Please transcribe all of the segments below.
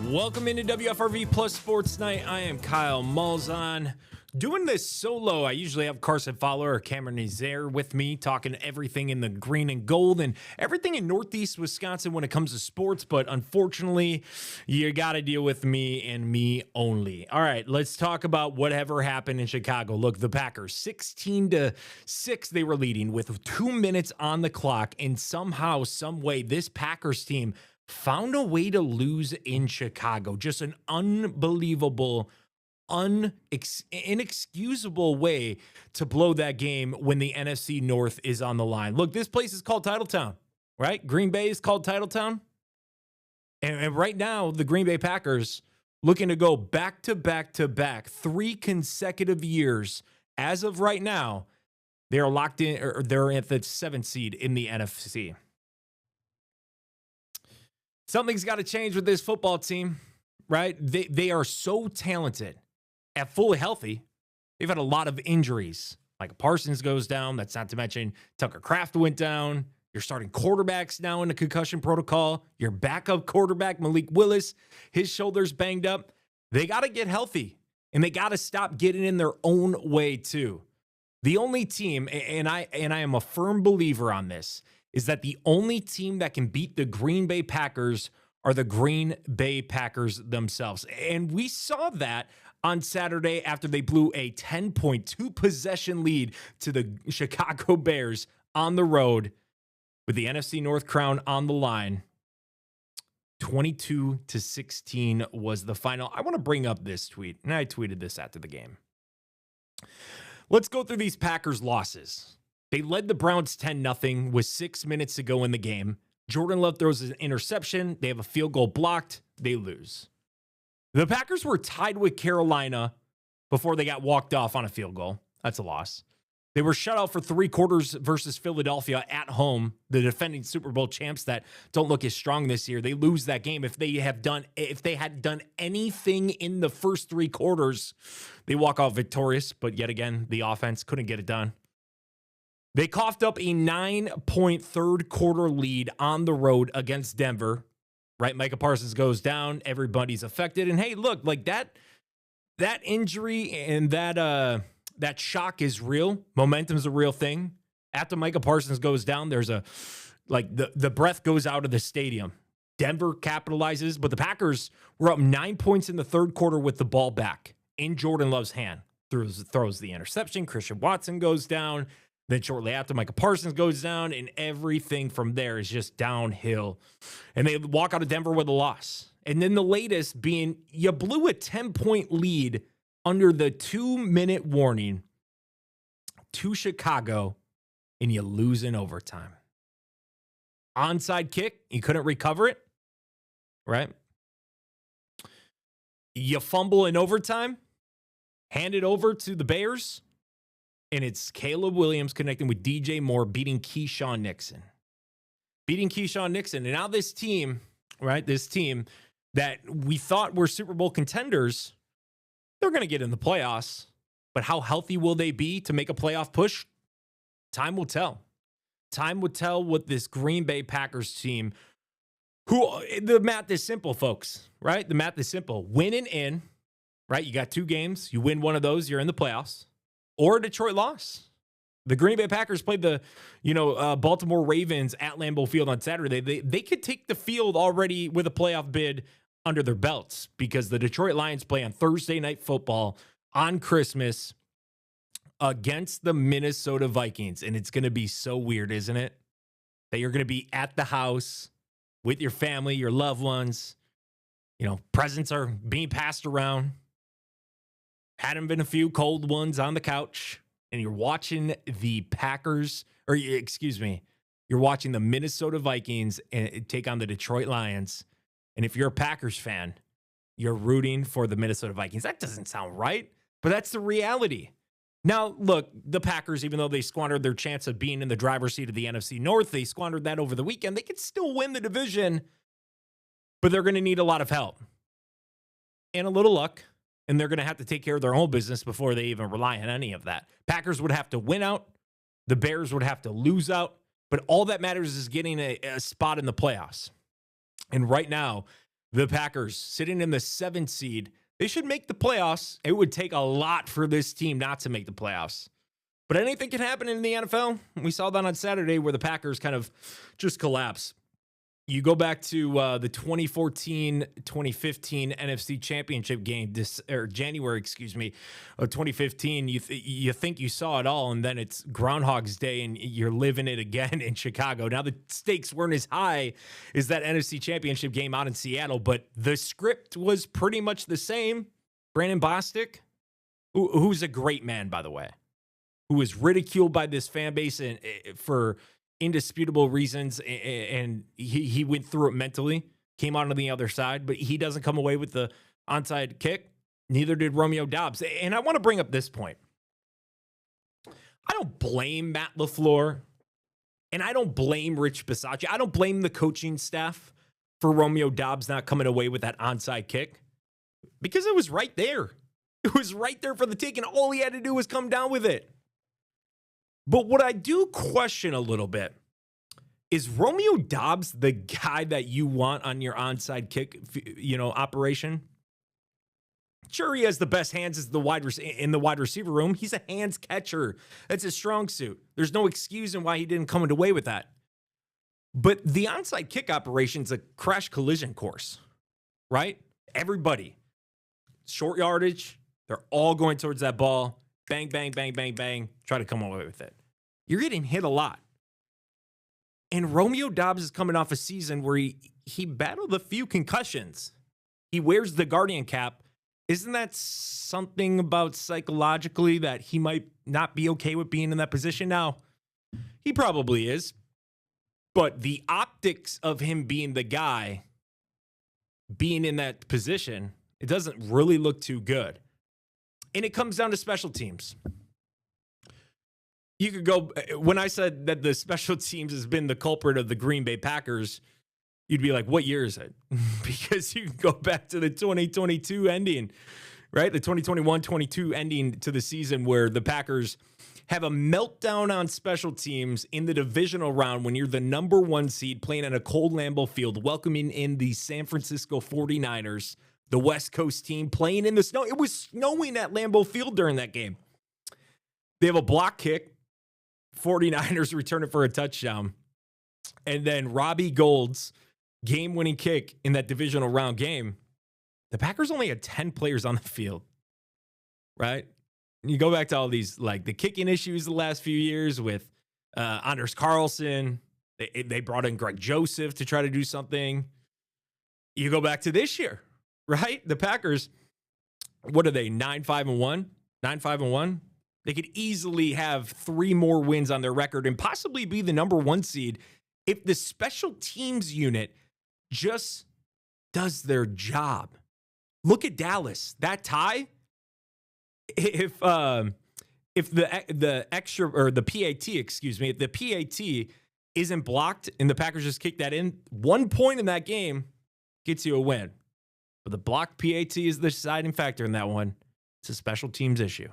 Welcome into WFRV Plus Sports Night. I am Kyle Malzahn. Doing this solo, I usually have Carson Fowler or Cameron Nazaire with me, talking everything in the green and gold and everything in Northeast Wisconsin when it comes to sports. But unfortunately, you got to deal with me and me only. All right, let's talk about whatever happened in Chicago. Look, the Packers, 16-6, they were leading with 2 minutes on the clock. And somehow, some way, this Packers team found a way to lose in Chicago. Just an unbelievable, inexcusable way to blow that game when the NFC North is on the line. Look, this place is called Titletown, right? Green Bay is called Titletown. And right now, the Green Bay Packers looking to go back to back to back, 3 consecutive years. As of right now, they are locked in, or they're at the 7th seed in the NFC. Something's got to change with this football team, right? They are so talented at fully healthy. They've had a lot of injuries. Like Parsons goes down. That's not to mention Tucker Kraft went down. You're starting quarterbacks now in the concussion protocol. Your backup quarterback, Malik Willis, his shoulder's banged up. They got to get healthy, and they got to stop getting in their own way too. The only team, and I am a firm believer on this, is that the only team that can beat the Green Bay Packers are the Green Bay Packers themselves. And we saw that on Saturday after they blew a 10.2 possession lead to the Chicago Bears on the road with the NFC North crown on the line. 22-16 was the final. I want to bring up this tweet, and I tweeted this after the game. Let's go through these Packers losses. They led the Browns 10-0 with 6 minutes to go in the game. Jordan Love throws an interception. They have a field goal blocked. They lose. The Packers were tied with Carolina before they got walked off on a field goal. That's a loss. They were shut out for 3 quarters versus Philadelphia at home, the defending Super Bowl champs that don't look as strong this year. They lose that game. If they had done anything in the first 3 quarters, they walk out victorious. But yet again, the offense couldn't get it done. They coughed up a 9-point third quarter lead on the road against Denver, right? Micah Parsons goes down. Everybody's affected. And hey, look, like that injury and that shock is real. Momentum's a real thing. After Micah Parsons goes down, there's the breath goes out of the stadium. Denver capitalizes, but the Packers were up 9 points in the third quarter with the ball back in Jordan Love's hand. Throws the interception. Christian Watson goes down. Then shortly after, Micah Parsons goes down, and everything from there is just downhill. And they walk out of Denver with a loss. And then the latest being you blew a 10-point lead under the 2-minute warning to Chicago, and you lose in overtime. Onside kick, you couldn't recover it, right? You fumble in overtime, hand it over to the Bears, and it's Caleb Williams connecting with DJ Moore, beating Keyshawn Nixon. And now this team, right, this team that we thought were Super Bowl contenders, they're going to get in the playoffs. But how healthy will they be to make a playoff push? Time will tell. Time will tell what this Green Bay Packers team, the math is simple, folks, right? The math is simple. Win and in, right? You got 2 games. You win one of those, you're in the playoffs. Or a Detroit loss. The Green Bay Packers played the, Baltimore Ravens at Lambeau Field on Saturday. They could take the field already with a playoff bid under their belts because the Detroit Lions play on Thursday Night Football on Christmas against the Minnesota Vikings. And it's going to be so weird, isn't it? That you're going to be at the house with your family, your loved ones. Presents are being passed around. Hadn't been a few cold ones on the couch, and you're watching the Packers, you're watching the Minnesota Vikings take on the Detroit Lions. And if you're a Packers fan, you're rooting for the Minnesota Vikings. That doesn't sound right, but that's the reality. Now, look, the Packers, even though they squandered their chance of being in the driver's seat of the NFC North, they squandered that over the weekend. They could still win the division, but they're going to need a lot of help and a little luck. And they're going to have to take care of their own business before they even rely on any of that. Packers would have to win out. The Bears would have to lose out. But all that matters is getting a spot in the playoffs. And right now, The Packers sitting in the 7th seed. They should make the playoffs. It would take a lot for this team not to make the playoffs. But anything can happen in the NFL. We saw that on Saturday where the Packers kind of just collapse. You go back to the 2014-2015 NFC Championship game, January, of 2015. You think you saw it all, and then it's Groundhog's Day, and you're living it again in Chicago. Now, the stakes weren't as high as that NFC Championship game out in Seattle, but the script was pretty much the same. Brandon Bostic, who's a great man, by the way, who was ridiculed by this fan base and for indisputable reasons, and he went through it mentally, came out on the other side, but he doesn't come away with the onside kick. Neither did Romeo Doubs. And I want to bring up this point. I don't blame Matt LaFleur, and I don't blame Rich Bisaccia. I don't blame the coaching staff for Romeo Doubs not coming away with that onside kick, because it was right there. It was right there for the take, and all he had to do was come down with it. But what I do question a little bit is Romeo Doubs the guy that you want on your onside kick, operation? Sure, he has the best hands in the wide receiver room. He's a hands catcher. That's his strong suit. There's no excuse in why he didn't come away with that. But the onside kick operation is a crash collision course, right? Everybody, short yardage, they're all going towards that ball. Bang, bang, bang, bang, bang. Try to come away with it. You're getting hit a lot. And Romeo Doubs is coming off a season where he battled a few concussions. He wears the Guardian cap. Isn't that something about psychologically that he might not be okay with being in that position? Now, he probably is. But the optics of him being the guy, being in that position, it doesn't really look too good. And it comes down to special teams. You could go, when I said that the special teams has been the culprit of the Green Bay Packers, you'd be like, what year is it? Because you can go back to the 2022 ending, right? The 2021-22 ending to the season where the Packers have a meltdown on special teams in the divisional round when you're the number 1 seed playing at a cold Lambeau Field, welcoming in the San Francisco 49ers. The West Coast team playing in the snow. It was snowing at Lambeau Field during that game. They have a block kick. 49ers return it for a touchdown. And then Robbie Gould's game-winning kick in that divisional round game. The Packers only had 10 players on the field, right? And you go back to all these, like the kicking issues the last few years with Anders Carlson. They brought in Greg Joseph to try to do something. You go back to this year. Right? The Packers, what are they, 9-5-1? 9-5-1? They could easily have 3 more wins on their record and possibly be the number 1 seed if the special teams unit just does their job. Look at Dallas. That tie, if the extra or the PAT, if the PAT isn't blocked and the Packers just kick that in, 1 point in that game gets you a win. But the blocked PAT is the deciding factor in that one. It's a special teams issue.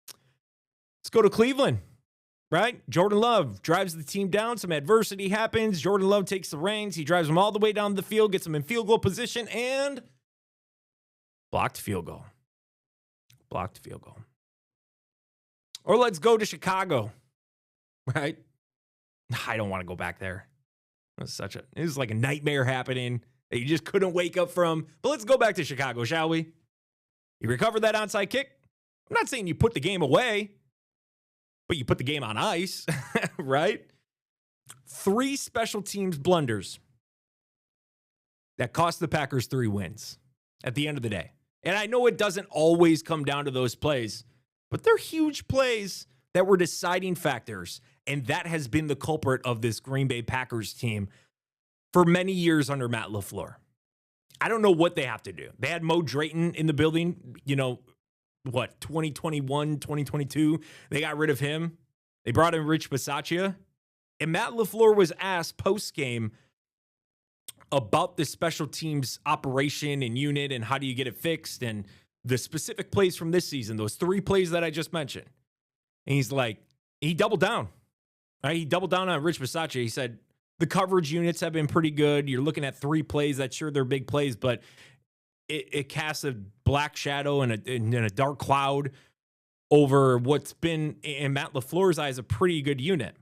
Let's go to Cleveland, right? Jordan Love drives the team down. Some adversity happens. Jordan Love takes the reins. He drives them all the way down the field, gets them in field goal position, and blocked field goal. Blocked field goal. Or let's go to Chicago, right? I don't want to go back there. It was like a nightmare happening that you just couldn't wake up from. But let's go back to Chicago, shall we? You recover that onside kick. I'm not saying you put the game away, but you put the game on ice, right? 3 special teams blunders that cost the Packers 3 wins at the end of the day. And I know it doesn't always come down to those plays, but they're huge plays that were deciding factors. And that has been the culprit of this Green Bay Packers team for many years under Matt LaFleur. I don't know what they have to do. They had Mo Drayton in the building, 2021, 2022. They got rid of him. They brought in Rich Bisaccia. And Matt LaFleur was asked post-game about the special teams operation and unit and how do you get it fixed and the specific plays from this season, those 3 plays that I just mentioned. And he's like, he doubled down. Right? He doubled down on Rich Bisaccia. He said, The coverage units have been pretty good. You're looking at 3 plays. That's sure they're big plays, but it casts a black shadow and a dark cloud over what's been, in Matt LaFleur's eyes, a pretty good unit.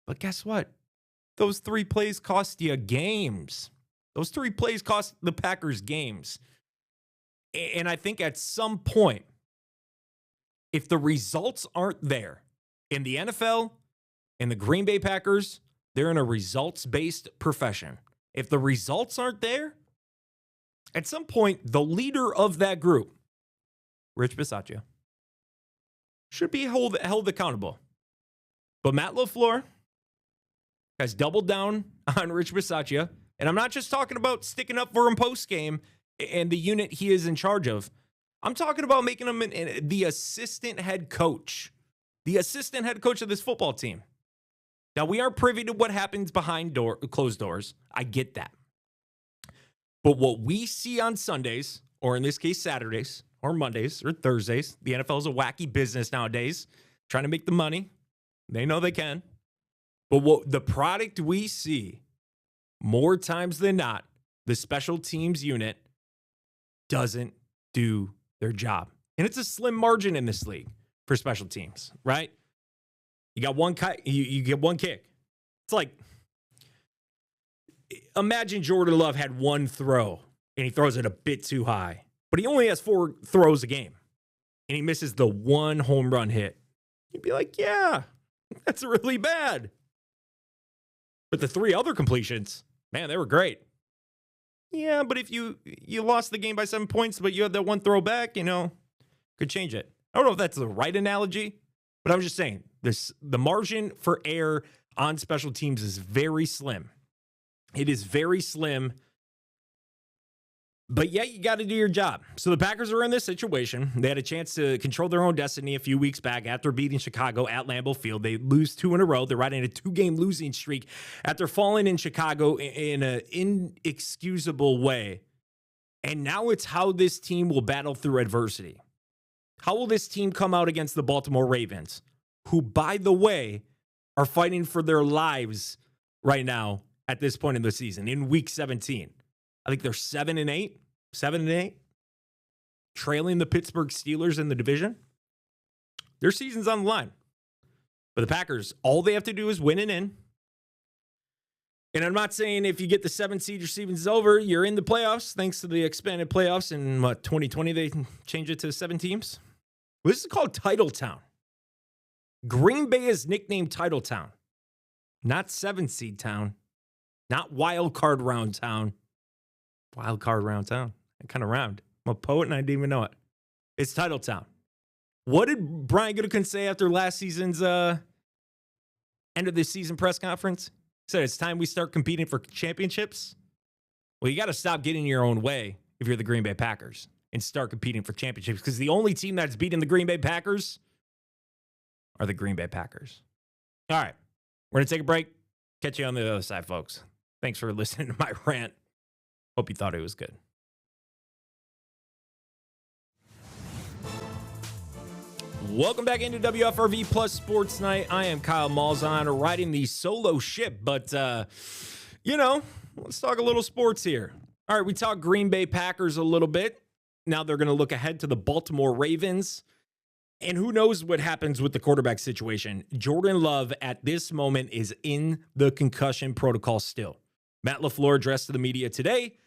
But guess what? Those 3 plays cost you games. Those 3 plays cost the Packers games. And I think at some point, if the results aren't there in the NFL, in the Green Bay Packers, they're in a results-based profession. If the results aren't there, at some point, the leader of that group, Rich Bisaccia, should be held accountable. But Matt LaFleur has doubled down on Rich Bisaccia. And I'm not just talking about sticking up for him post-game and the unit he is in charge of. I'm talking about making him the assistant head coach. The assistant head coach of this football team. Now, we aren't privy to what happens behind closed doors. I get that. But what we see on Sundays, or in this case, Saturdays, or Mondays, or Thursdays, the NFL is a wacky business nowadays, trying to make the money. They know they can. But what the product we see, more times than not, the special teams unit doesn't do their job. And it's a slim margin in this league for special teams, right? You got one you get one kick. It's like, imagine Jordan Love had one throw and he throws it a bit too high, but he only has 4 throws a game and he misses the one home run hit. You'd be like, yeah, that's really bad. But the 3 other completions, man, they were great. Yeah, but if you lost the game by 7 points, but you had that one throw back, could change it. I don't know if that's the right analogy, but I'm just saying the margin for error on special teams is very slim. It is very slim. But yeah, you got to do your job. So the Packers are in this situation. They had a chance to control their own destiny a few weeks back after beating Chicago at Lambeau Field. They lose 2 in a row. They're riding a 2-game losing streak after falling in Chicago in an inexcusable way. And now it's how this team will battle through adversity. How will this team come out against the Baltimore Ravens, who, by the way, are fighting for their lives right now at this point in the season, in week 17. I think they're 7-8, trailing the Pittsburgh Steelers in the division. Their season's on the line. But the Packers, all they have to do is win and in. And I'm not saying if you get the 7th seed, your season's over. You're in the playoffs, thanks to the expanded playoffs. In 2020, they changed it to 7 teams. Well, this is called Title Town. Green Bay is nicknamed Title Town, not 7th seed town, not wild card round town. Wild card round town. I'm kind of round. I'm a poet and I didn't even know it. It's Title Town. What did Brian Gutekunst say after last season's end of the season press conference? He said it's time we start competing for championships. Well, you got to stop getting in your own way if you're the Green Bay Packers and start competing for championships, because the only team that's beaten the Green Bay Packers are the Green Bay Packers. All right. We're going to take a break. Catch you on the other side, folks. Thanks for listening to my rant. Hope you thought it was good. Welcome back into WFRV Plus Sports Night. I am Kyle Malzahn, riding the solo ship, but, let's talk a little sports here. All right, we talked Green Bay Packers a little bit. Now they're going to look ahead to the Baltimore Ravens. And who knows what happens with the quarterback situation. Jordan Love at this moment is in the concussion protocol still. Matt LaFleur addressed to the media today,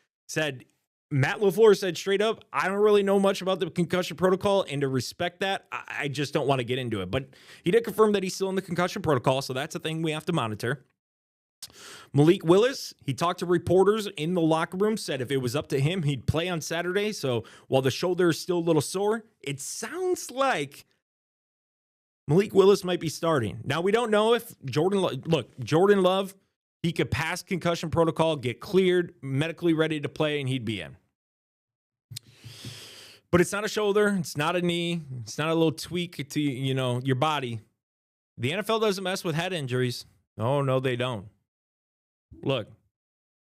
Matt LaFleur said straight up, I don't really know much about the concussion protocol, and to respect that, I just don't want to get into it. But he did confirm that he's still in the concussion protocol, so that's a thing we have to monitor. Malik Willis, he talked to reporters in the locker room, said if it was up to him, he'd play on Saturday. So while the shoulder is still a little sore, it sounds like Malik Willis might be starting. Now, we don't know if Jordan Love, he could pass concussion protocol, get cleared, medically ready to play, and he'd be in. But it's not a shoulder. It's not a knee. It's not a little tweak to, your body. The NFL doesn't mess with head injuries. Oh, no, they don't. Look,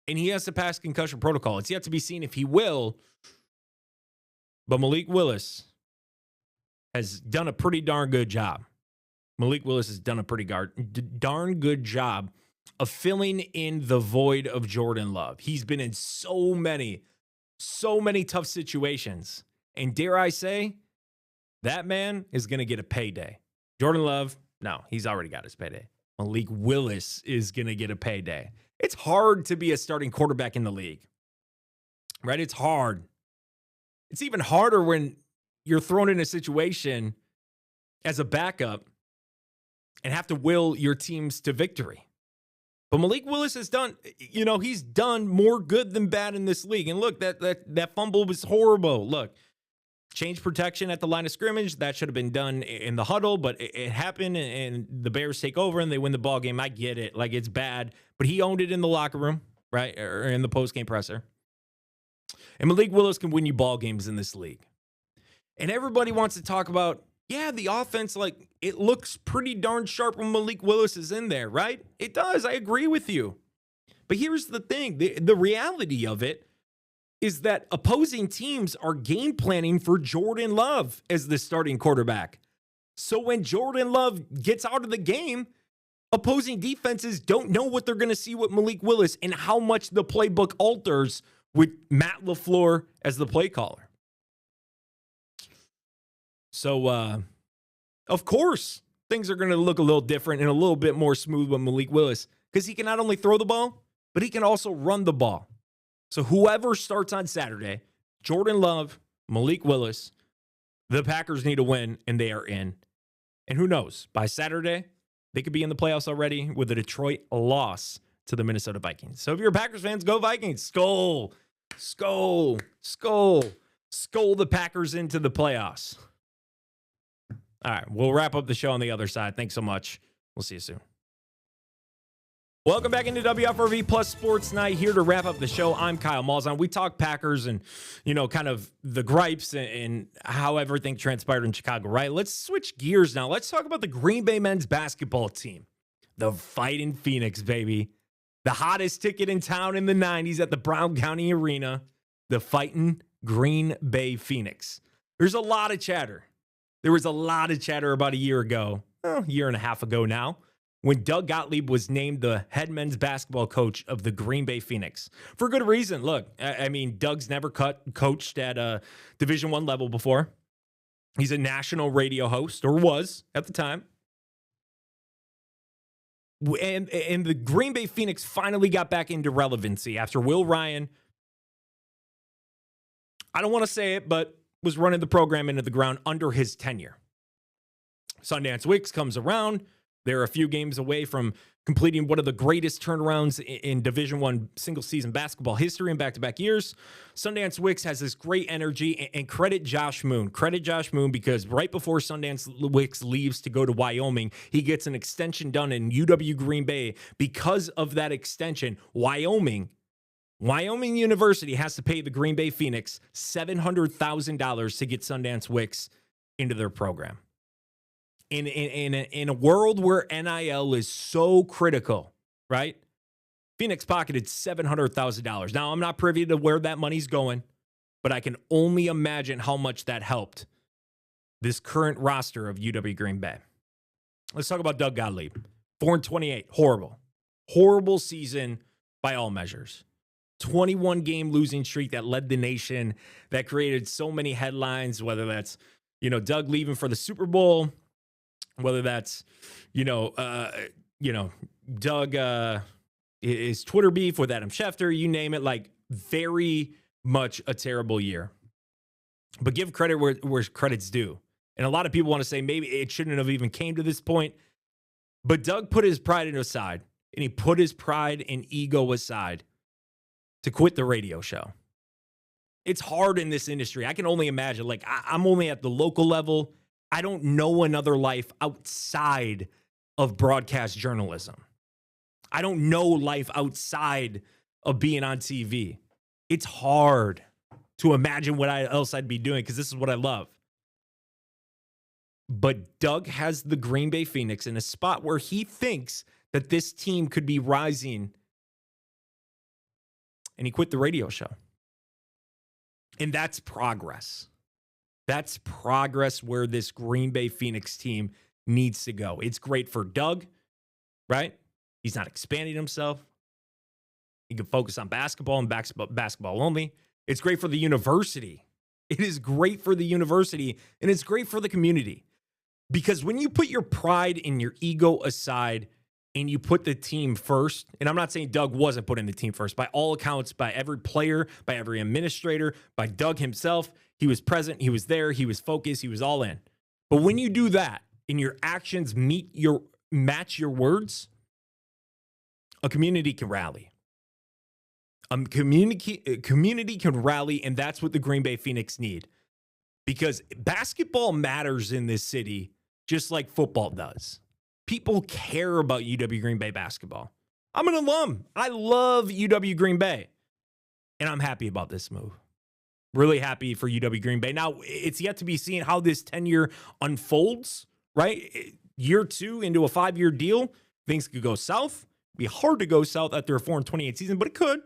and he has to pass concussion protocol. It's yet to be seen if he will. But Malik Willis has done a pretty darn good job. Malik Willis has done a pretty darn good job of filling in the void of Jordan Love. He's been in so many tough situations. And dare I say, that man is going to get a payday. Jordan Love, no, he's already got his payday. Malik Willis is going to get a payday. It's hard to be a starting quarterback in the league, right? It's hard. It's even harder when you're thrown in a situation as a backup and have to will your teams to victory. But Malik Willis has done, he's done more good than bad in this league. And look, that fumble was horrible. Look, change protection at the line of scrimmage, that should have been done in the huddle, but it happened, and the Bears take over and they win the ball game. I get it. Like, it's bad, but he owned it in the locker room, right? Or in the post-game presser. And Malik Willis can win you ball games in this league. And everybody wants to talk about, yeah, the offense, like, it looks pretty darn sharp when Malik Willis is in there, right? It does. I agree with you. But here's the thing. The reality of it is that opposing teams are game planning for Jordan Love as the starting quarterback. So when Jordan Love gets out of the game, opposing defenses don't know what they're going to see with Malik Willis and how much the playbook alters with Matt LaFleur as the play caller. So, of course, things are going to look a little different and a little bit more smooth with Malik Willis because he can not only throw the ball, but he can also run the ball. So whoever starts on Saturday, Jordan Love, Malik Willis, the Packers need a win, and they are in. And who knows? By Saturday, they could be in the playoffs already with a Detroit loss to the Minnesota Vikings. So if you're Packers fans, go Vikings. Skol, skol, skol, skol the Packers into the playoffs. All right, we'll wrap up the show on the other side. Thanks so much. We'll see you soon. Welcome back into WFRV Plus Sports Night, here to wrap up the show. I'm Kyle Malzahn. We talk Packers and, kind of the gripes and how everything transpired in Chicago, right? Let's switch gears now. Let's talk about the Green Bay men's basketball team. The Fighting Phoenix, baby. The hottest ticket in town in the 90s at the Brown County Arena. The Fighting Green Bay Phoenix. There's a lot of chatter. There was a lot of chatter about a year ago, a year and a half ago now, when Doug Gottlieb was named the head men's basketball coach of the Green Bay Phoenix. For good reason. Look, I mean, Doug's never coached at a Division I level before. He's a national radio host, or was at the time. And the Green Bay Phoenix finally got back into relevancy after Will Ryan, I don't want to say it, but was running the program into the ground under his tenure. Sundance Wicks comes around. They're a few games away from completing one of the greatest turnarounds in Division I single-season basketball history in back-to-back years. Sundance Wicks has this great energy, and credit Josh Moon. Credit Josh Moon, because right before Sundance Wicks leaves to go to Wyoming, he gets an extension done in UW Green Bay. Because of that extension, Wyoming University has to pay the Green Bay Phoenix $700,000 to get Sundance Wicks into their program. In a world where NIL is so critical, right? Phoenix pocketed $700,000. Now, I'm not privy to where that money's going, but I can only imagine how much that helped this current roster of UW Green Bay. Let's talk about Doug Gottlieb. 4-28, horrible. Horrible season by all measures. 21-game losing streak that led the nation, that created so many headlines, whether that's, Doug leaving for the Super Bowl, whether that's, Doug, his Twitter beef with Adam Schefter, you name it, like very much a terrible year. But give credit where credit's due. And a lot of people want to say maybe it shouldn't have even came to this point. But Doug put his pride aside, and he put his pride and ego aside to quit the radio show. It's hard in this industry. I can only imagine, like, I'm only at the local level. I don't know another life outside of broadcast journalism. I don't know life outside of being on TV. It's hard to imagine what else I'd be doing, because this is what I love. But Doug has the Green Bay Phoenix in a spot where he thinks that this team could be rising, and he quit the radio show. And that's progress. That's progress where this Green Bay Phoenix team needs to go. It's great for Doug, right? He's not expanding himself. He can focus on basketball and basketball only. It's great for the university. It is great for the university, and it's great for the community. Because when you put your pride and your ego aside and you put the team first, and I'm not saying Doug wasn't putting the team first. By all accounts, by every player, by every administrator, by Doug himself, he was present, he was there, he was focused, he was all in. But when you do that and your actions match your words, a community can rally. A community can rally, and that's what the Green Bay Phoenix need. Because basketball matters in this city just like football does. People care about UW Green Bay basketball. I'm an alum. I love UW Green Bay. And I'm happy about this move. Really happy for UW Green Bay. Now, it's yet to be seen how this tenure unfolds, right? Year 2 into a 5-year deal, things could go south. It'd be hard to go south after a 4-28 season, but it could.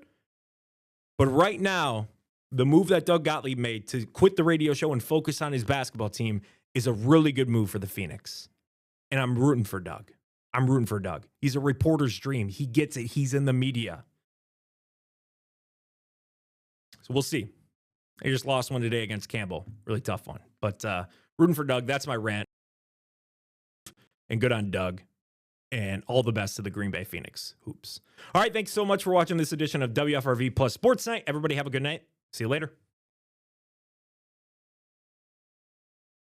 But right now, the move that Doug Gottlieb made to quit the radio show and focus on his basketball team is a really good move for the Phoenix. And I'm rooting for Doug. I'm rooting for Doug. He's a reporter's dream. He gets it. He's in the media. So we'll see. They just lost one today against Campbell. Really tough one. But rooting for Doug. That's my rant. And good on Doug. And all the best to the Green Bay Phoenix Hoops. All right, thanks so much for watching this edition of WFRV Plus Sports Night. Everybody have a good night. See you later.